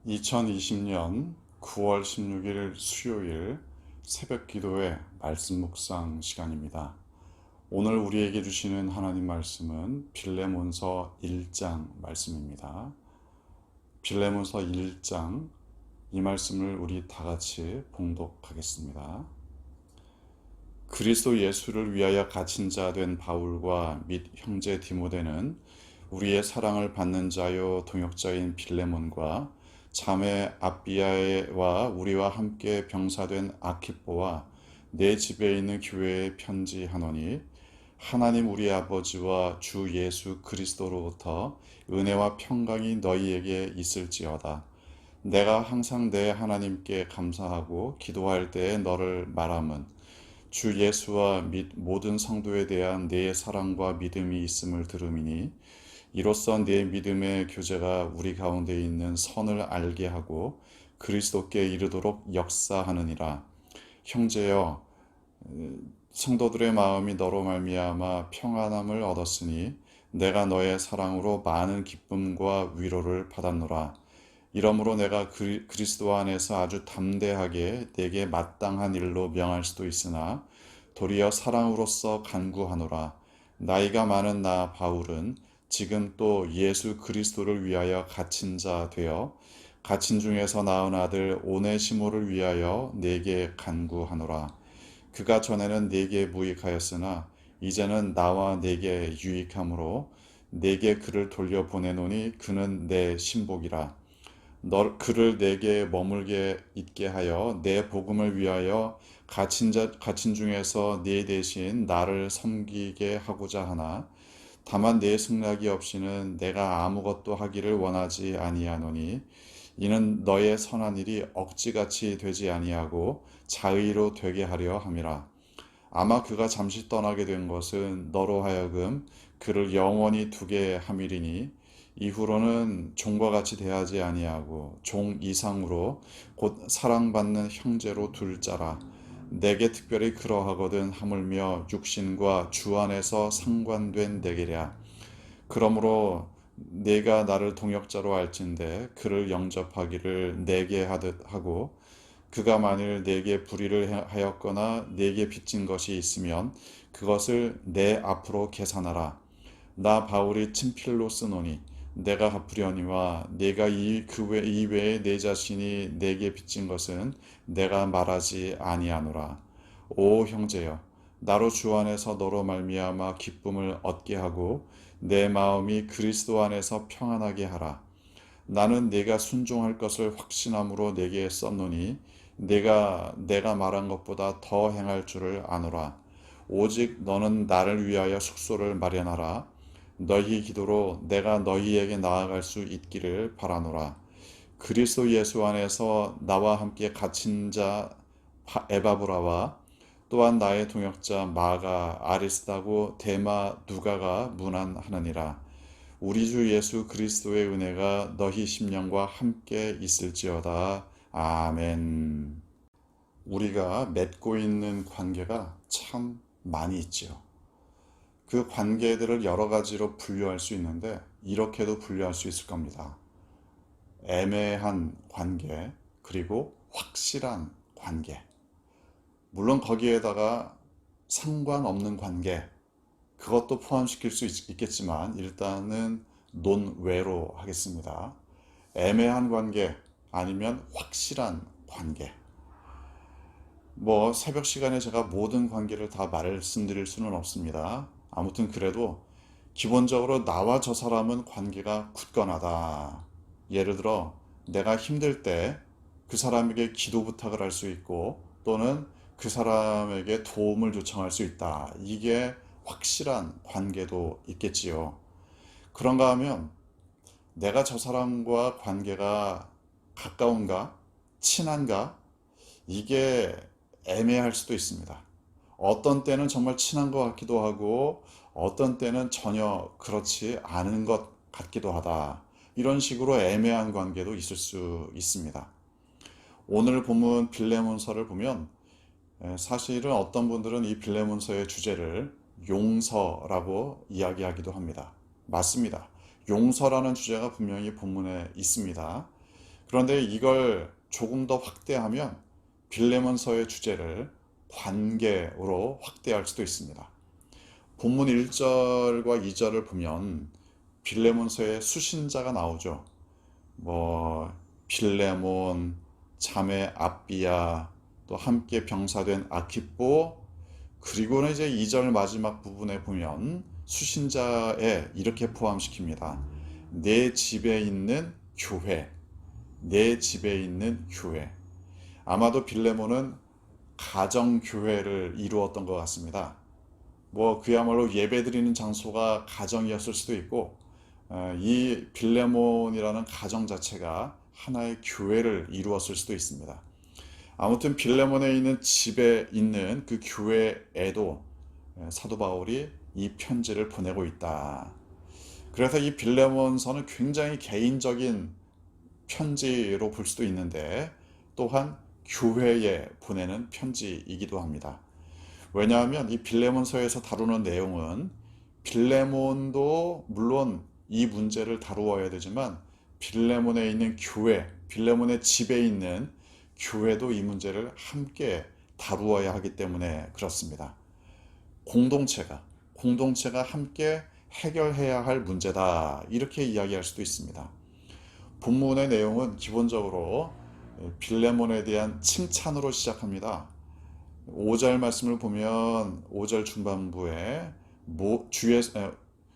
2020년 9월 16일 수요일 새벽 기도의 말씀 묵상 시간입니다. 오늘 우리에게 주시는 하나님 말씀은 빌레몬서 1장 말씀입니다. 빌레몬서 1장 이 말씀을 우리 다 같이 봉독하겠습니다. 그리스도 예수를 위하여 갇힌 자 된 바울과 및 형제 디모데는 우리의 사랑을 받는 자요 동역자인 빌레몬과 자매 아비아와 우리와 함께 병사된 아키뽀와 내 집에 있는 교회에 편지하노니 하나님 우리 아버지와 주 예수 그리스도로부터 은혜와 평강이 너희에게 있을지어다. 내가 항상 내 하나님께 감사하고 기도할 때에 너를 말함은 주 예수와 및 모든 성도에 대한 내 사랑과 믿음이 있음을 들음이니 이로써 내 믿음의 교제가 우리 가운데 있는 선을 알게 하고 그리스도께 이르도록 역사하느니라. 형제여, 성도들의 마음이 너로 말미암아 평안함을 얻었으니 내가 너의 사랑으로 많은 기쁨과 위로를 받았노라. 이러므로 내가 그리스도 안에서 아주 담대하게 내게 마땅한 일로 명할 수도 있으나 도리어 사랑으로서 간구하노라. 나이가 많은 나 바울은 지금 또 예수 그리스도를 위하여 갇힌 자 되어 갇힌 중에서 낳은 아들 오네시모를 위하여 내게 간구하노라. 그가 전에는 내게 무익하였으나 이제는 나와 내게 유익함으로 내게 그를 돌려 보내노니 그는 내 신복이라. 그를 내게 머물게 있게 하여 내 복음을 위하여 갇힌 중에서 네 대신 나를 섬기게 하고자 하나 다만 내 승낙이 없이는 내가 아무것도 하기를 원하지 아니하노니 이는 너의 선한 일이 억지같이 되지 아니하고 자의로 되게 하려 함이라. 아마 그가 잠시 떠나게 된 것은 너로 하여금 그를 영원히 두게 함이리니 이후로는 종과 같이 대하지 아니하고 종 이상으로 곧 사랑받는 형제로 둘 자라. 내게 특별히 그러하거든 하물며 육신과 주 안에서 상관된 내게랴. 그러므로 내가 나를 동역자로 알진대 그를 영접하기를 내게 하듯 하고 그가 만일 내게 불의를 하였거나 내게 빚진 것이 있으면 그것을 내 앞으로 계산하라. 나 바울이 친필로 쓰노니 내가 갚으려니와 내가 그 이외에 내 자신이 내게 빚진 것은 내가 말하지 아니하노라. 오 형제여, 나로 주 안에서 너로 말미암아 기쁨을 얻게 하고 내 마음이 그리스도 안에서 평안하게 하라. 나는 내가 순종할 것을 확신함으로 내게 썼노니 내가 말한 것보다 더 행할 줄을 아노라. 오직 너는 나를 위하여 숙소를 마련하라. 너희 기도로 내가 너희에게 나아갈 수 있기를 바라노라. 그리스도 예수 안에서 나와 함께 갇힌 자 에바브라와 또한 나의 동역자 마가 아리스다고 데마 누가가 문안하느니라. 우리 주 예수 그리스도의 은혜가 너희 심령과 함께 있을지어다. 아멘. 우리가 맺고 있는 관계가 참 많이 있지요. 그 관계들을 여러 가지로 분류할 수 있는데 이렇게도 분류할 수 있을 겁니다. 애매한 관계, 그리고 확실한 관계. 물론 거기에다가 상관없는 관계, 그것도 포함시킬 수 있겠지만 일단은 논외로 하겠습니다. 애매한 관계 아니면 확실한 관계. 새벽 시간에 제가 모든 관계를 다 말씀드릴 수는 없습니다. 아무튼 그래도 기본적으로 나와 저 사람은 관계가 굳건하다. 예를 들어 내가 힘들 때 그 사람에게 기도 부탁을 할 수 있고 또는 그 사람에게 도움을 요청할 수 있다. 이게 확실한 관계도 있겠지요. 그런가 하면 내가 저 사람과 관계가 가까운가, 친한가, 이게 애매할 수도 있습니다. 어떤 때는 정말 친한 것 같기도 하고 어떤 때는 전혀 그렇지 않은 것 같기도 하다. 이런 식으로 애매한 관계도 있을 수 있습니다. 오늘 본문 빌레몬서를 보면 사실은 어떤 분들은 이 빌레몬서의 주제를 용서라고 이야기하기도 합니다. 맞습니다. 용서라는 주제가 분명히 본문에 있습니다. 그런데 이걸 조금 더 확대하면 빌레몬서의 주제를 관계로 확대할 수도 있습니다. 본문 1절과 2절을 보면 빌레몬서의 수신자가 나오죠. 뭐 빌레몬, 자매 아비야, 또 함께 병사된 아키뽀, 그리고는 이제 2절 마지막 부분에 보면 수신자에 이렇게 포함시킵니다. 내 집에 있는 교회, 내 집에 있는 교회. 아마도 빌레몬은 가정교회를 이루었던 것 같습니다. 뭐 그야말로 예배드리는 장소가 가정이었을 수도 있고, 이 빌레몬이라는 가정 자체가 하나의 교회를 이루었을 수도 있습니다. 아무튼 빌레몬에 있는 집에 있는 그 교회에도 사도 바울이 이 편지를 보내고 있다. 그래서 이 빌레몬서는 굉장히 개인적인 편지로 볼 수도 있는데 또한 교회에 보내는 편지이기도 합니다. 왜냐하면 이 빌레몬서에서 다루는 내용은 빌레몬도 물론 이 문제를 다루어야 되지만 빌레몬에 있는 교회, 빌레몬의 집에 있는 교회도 이 문제를 함께 다루어야 하기 때문에 그렇습니다. 공동체가 함께 해결해야 할 문제다. 이렇게 이야기할 수도 있습니다. 본문의 내용은 기본적으로 빌레몬에 대한 칭찬으로 시작합니다. 5절 말씀을 보면 5절 중반부에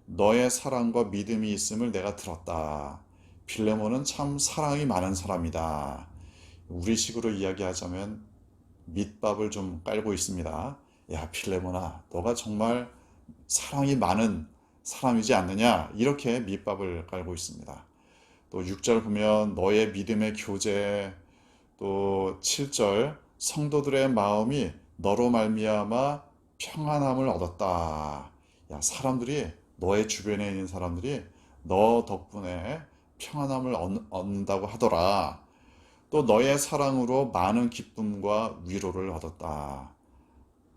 너의 사랑과 믿음이 있음을 내가 들었다. 빌레몬은 참 사랑이 많은 사람이다. 우리식으로 이야기하자면 밑밥을 좀 깔고 있습니다. 야, 빌레몬아, 너가 정말 사랑이 많은 사람이지 않느냐? 이렇게 밑밥을 깔고 있습니다. 또 6절 보면 너의 믿음의 교제, 또 7절 성도들의 마음이 너로 말미암아 평안함을 얻었다. 야, 너의 주변에 있는 사람들이 너 덕분에 평안함을 얻는다고 하더라. 또 너의 사랑으로 많은 기쁨과 위로를 얻었다.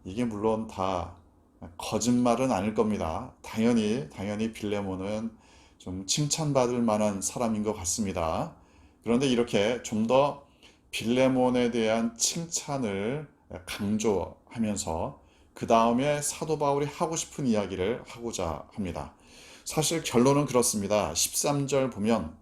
이게 물론 다 거짓말은 아닐 겁니다. 당연히 빌레몬은 좀 칭찬받을 만한 사람인 것 같습니다. 그런데 이렇게 좀 더 빌레몬에 대한 칭찬을 강조하면서 그 다음에 사도 바울이 하고 싶은 이야기를 하고자 합니다. 사실 결론은 그렇습니다. 13절 보면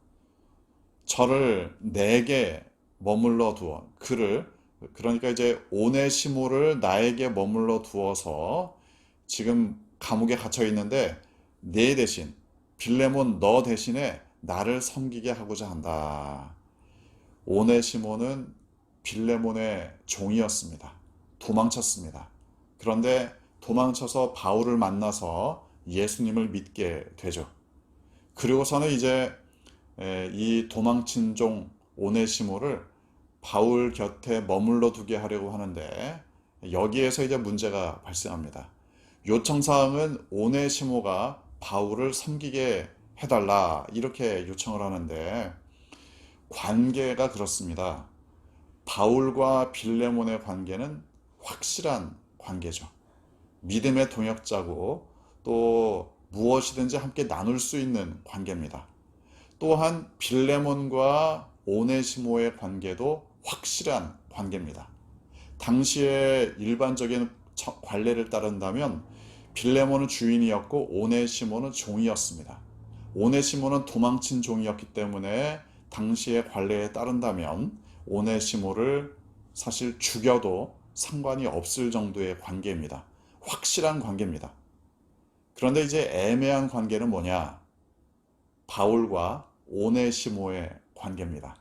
저를 내게 머물러 두어 그러니까 이제 오네시모를 나에게 머물러 두어서 지금 감옥에 갇혀 있는데 내 대신 빌레몬 너 대신에 나를 섬기게 하고자 한다. 오네시모는 빌레몬의 종이었습니다. 도망쳤습니다. 그런데 도망쳐서 바울을 만나서 예수님을 믿게 되죠. 그리고서는 이제 이 도망친 종 오네시모를 바울 곁에 머물러 두게 하려고 하는데 여기에서 이제 문제가 발생합니다. 요청사항은 오네시모가 바울을 섬기게 해달라 이렇게 요청을 하는데 관계가 그렇습니다. 바울과 빌레몬의 관계는 확실한 관계죠. 믿음의 동역자고 또 무엇이든지 함께 나눌 수 있는 관계입니다. 또한 빌레몬과 오네시모의 관계도 확실한 관계입니다. 당시의 일반적인 관례를 따른다면 빌레몬은 주인이었고 오네시모는 종이었습니다. 오네시모는 도망친 종이었기 때문에 당시의 관례에 따른다면 오네시모를 사실 죽여도 상관이 없을 정도의 관계입니다. 확실한 관계입니다. 그런데 이제 애매한 관계는 뭐냐? 바울과 오네시모의 관계입니다.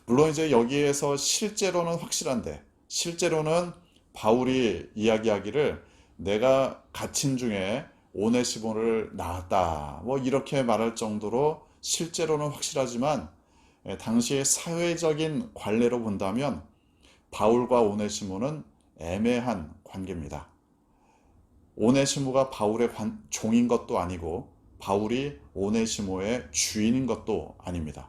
물론 이제 여기에서 실제로는 확실한데 실제로는 바울이 이야기하기를 내가 갇힌 중에 오네시모를 낳았다 뭐 이렇게 말할 정도로 실제로는 확실하지만 당시의 사회적인 관례로 본다면 바울과 오네시모는 애매한 관계입니다. 오네시모가 바울의 종인 것도 아니고 바울이 오네시모의 주인인 것도 아닙니다.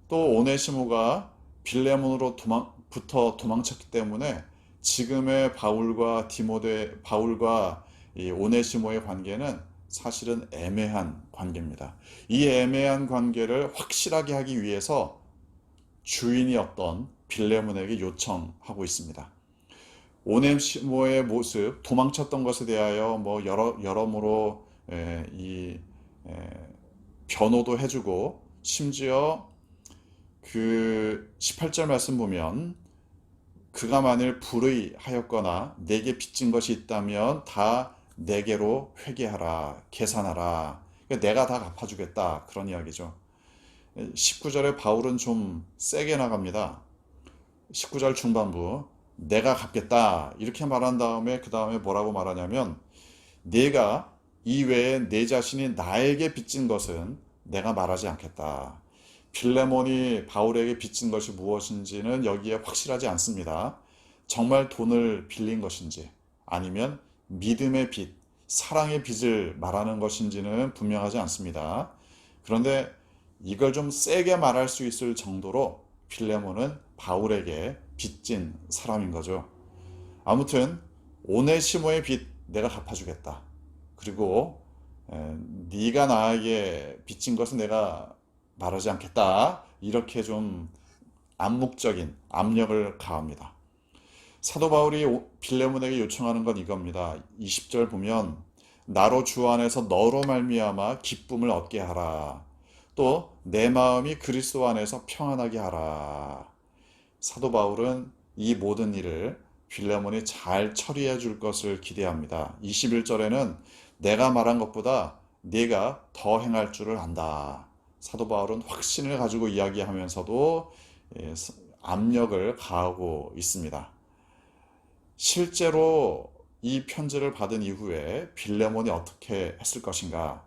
또 오네시모가 빌레몬으로부터 도망쳤기 때문에 지금의 바울과 이 오네시모의 관계는 사실은 애매한 관계입니다. 이 애매한 관계를 확실하게 하기 위해서 주인이었던 빌레몬에게 요청하고 있습니다. 오네시모의 모습, 도망쳤던 것에 대하여 여러모로 변호도 해주고, 심지어 그 18절 말씀 보면 그가 만일 불의하였거나 내게 빚진 것이 있다면 다 내게로 회개하라, 계산하라. 그러니까 내가 다 갚아주겠다, 그런 이야기죠. 19절에 바울은 좀 세게 나갑니다. 19절 중반부 내가 갚겠다 이렇게 말한 다음에 그 다음에 뭐라고 말하냐면, 내가 이외에 내 자신이 나에게 빚진 것은 내가 말하지 않겠다. 빌레몬이 바울에게 빚진 것이 무엇인지는 여기에 확실하지 않습니다. 정말 돈을 빌린 것인지 아니면 믿음의 빚, 사랑의 빚을 말하는 것인지는 분명하지 않습니다. 그런데 이걸 좀 세게 말할 수 있을 정도로 빌레몬은 바울에게 빚진 사람인 거죠. 아무튼 오네시모의 빚 내가 갚아주겠다. 그리고 네가 나에게 빚진 것은 내가 말하지 않겠다. 이렇게 좀 암묵적인 압력을 가합니다. 사도 바울이 빌레몬에게 요청하는 건 이겁니다. 20절 보면 나로 주 안에서 너로 말미암아 기쁨을 얻게 하라. 또 내 마음이 그리스도 안에서 평안하게 하라. 사도 바울은 이 모든 일을 빌레몬이 잘 처리해 줄 것을 기대합니다. 21절에는 내가 말한 것보다 네가 더 행할 줄을 안다. 사도 바울은 확신을 가지고 이야기하면서도 압력을 가하고 있습니다. 실제로 이 편지를 받은 이후에 빌레몬이 어떻게 했을 것인가?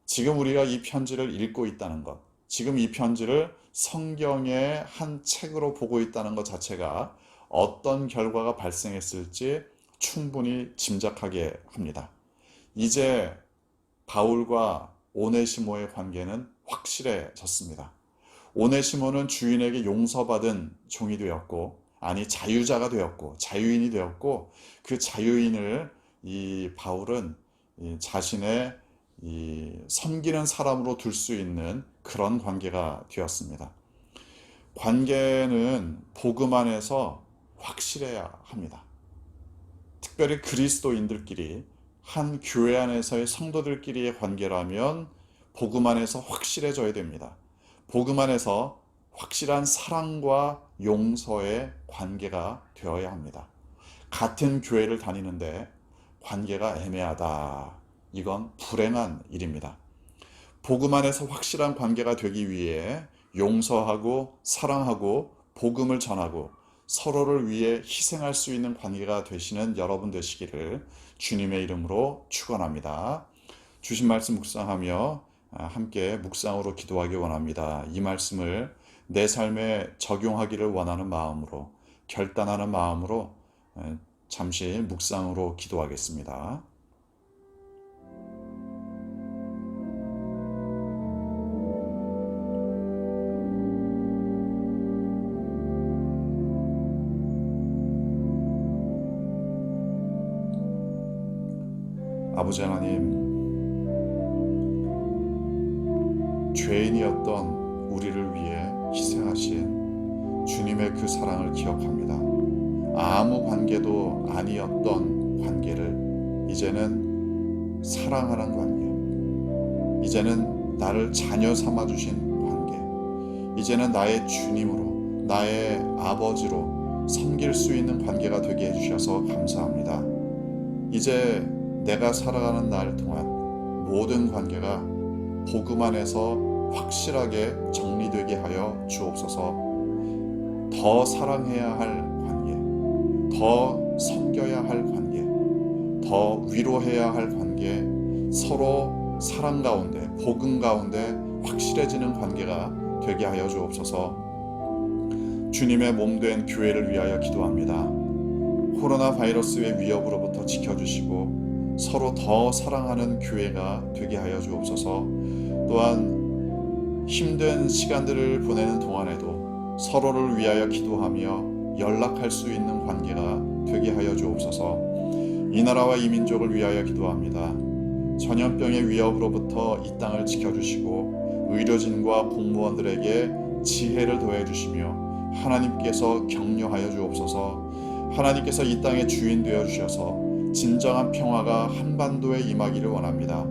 지금 우리가 이 편지를 읽고 있다는 것, 지금 이 편지를 성경의 한 책으로 보고 있다는 것 자체가 어떤 결과가 발생했을지 충분히 짐작하게 합니다. 이제 바울과 오네시모의 관계는 확실해졌습니다. 오네시모는 주인에게 용서받은 종이 되었고, 아니 자유자가 되었고, 자유인이 되었고, 그 자유인을 이 바울은 자신의 섬기는 사람으로 둘 수 있는 그런 관계가 되었습니다. 관계는 복음 안에서 확실해야 합니다. 특별히 그리스도인들끼리, 한 교회 안에서의 성도들끼리의 관계라면 복음 안에서 확실해져야 됩니다. 복음 안에서 확실한 사랑과 용서의 관계가 되어야 합니다. 같은 교회를 다니는데 관계가 애매하다. 이건 불행한 일입니다. 복음 안에서 확실한 관계가 되기 위해 용서하고 사랑하고 복음을 전하고 서로를 위해 희생할 수 있는 관계가 되시는 여러분 되시기를 주님의 이름으로 축원합니다. 주신 말씀 묵상하며 함께 묵상으로 기도하기 원합니다. 이 말씀을 내 삶에 적용하기를 원하는 마음으로, 결단하는 마음으로 잠시 묵상으로 기도하겠습니다. 아버지 하나님, 죄인이었던 우리를 위해 희생하신 주님의 그 사랑을 기억합니다. 아무 관계도 아니었던 관계를 이제는 사랑하는 관계, 이제는 나를 자녀 삼아주신 관계, 이제는 나의 주님으로, 나의 아버지로 섬길 수 있는 관계가 되게 해주셔서 감사합니다. 이제 내가 살아가는 날 동안 모든 관계가 복음 안에서 확실하게 정리되게 하여 주옵소서. 더 사랑해야 할 관계, 더 섬겨야 할 관계, 더 위로해야 할 관계, 서로 사랑 가운데, 복음 가운데 확실해지는 관계가 되게 하여 주옵소서. 주님의 몸된 교회를 위하여 기도합니다. 코로나 바이러스의 위협으로부터 지켜주시고 서로 더 사랑하는 교회가 되게 하여 주옵소서. 또한 힘든 시간들을 보내는 동안에도 서로를 위하여 기도하며 연락할 수 있는 관계가 되게 하여 주옵소서. 이 나라와 이 민족을 위하여 기도합니다. 전염병의 위협으로부터 이 땅을 지켜주시고 의료진과 공무원들에게 지혜를 더해 주시며 하나님께서 격려하여 주옵소서. 하나님께서 이 땅의 주인 되어 주셔서 진정한 평화가 한반도에 임하기를 원합니다.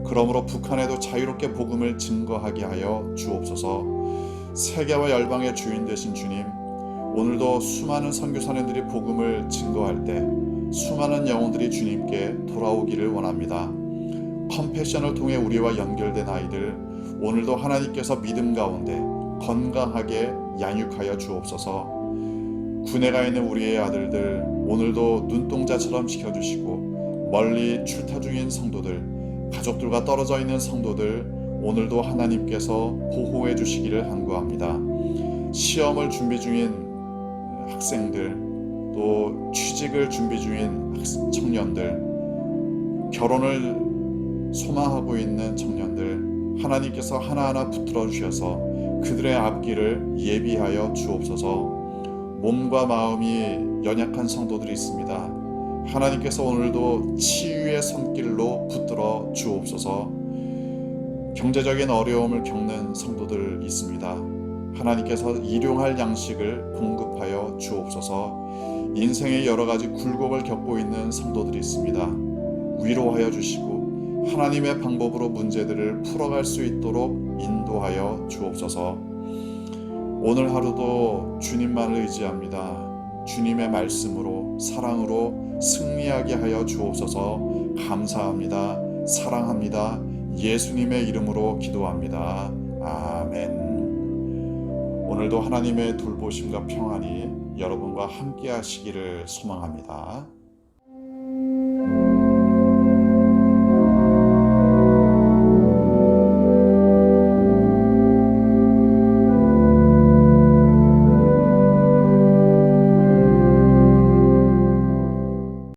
그러므로 북한에도 자유롭게 복음을 증거하게 하여 주옵소서. 세계와 열방의 주인 되신 주님, 오늘도 수많은 선교사님들이 복음을 증거할 때 수많은 영혼들이 주님께 돌아오기를 원합니다. 컴패션을 통해 우리와 연결된 아이들, 오늘도 하나님께서 믿음 가운데 건강하게 양육하여 주옵소서. 군에 가 있는 우리의 아들들, 오늘도 눈동자처럼 지켜주시고, 멀리 출타 중인 성도들, 가족들과 떨어져 있는 성도들, 오늘도 하나님께서 보호해 주시기를 간구합니다. 시험을 준비 중인 학생들, 또 취직을 준비 중인 청년들, 결혼을 소망하고 있는 청년들, 하나님께서 하나하나 붙들어 주셔서 그들의 앞길을 예비하여 주옵소서. 몸과 마음이 연약한 성도들이 있습니다. 하나님께서 오늘도 치유의 손길로 붙들어 주옵소서. 경제적인 어려움을 겪는 성도들 있습니다. 하나님께서 일용할 양식을 공급하여 주옵소서. 인생의 여러 가지 굴곡을 겪고 있는 성도들이 있습니다. 위로하여 주시고 하나님의 방법으로 문제들을 풀어갈 수 있도록 인도하여 주옵소서. 오늘 하루도 주님만을 의지합니다. 주님의 말씀으로, 사랑으로 승리하게 하여 주옵소서. 감사합니다. 사랑합니다. 예수님의 이름으로 기도합니다. 아멘. 오늘도 하나님의 돌보심과 평안이 여러분과 함께 하시기를 소망합니다.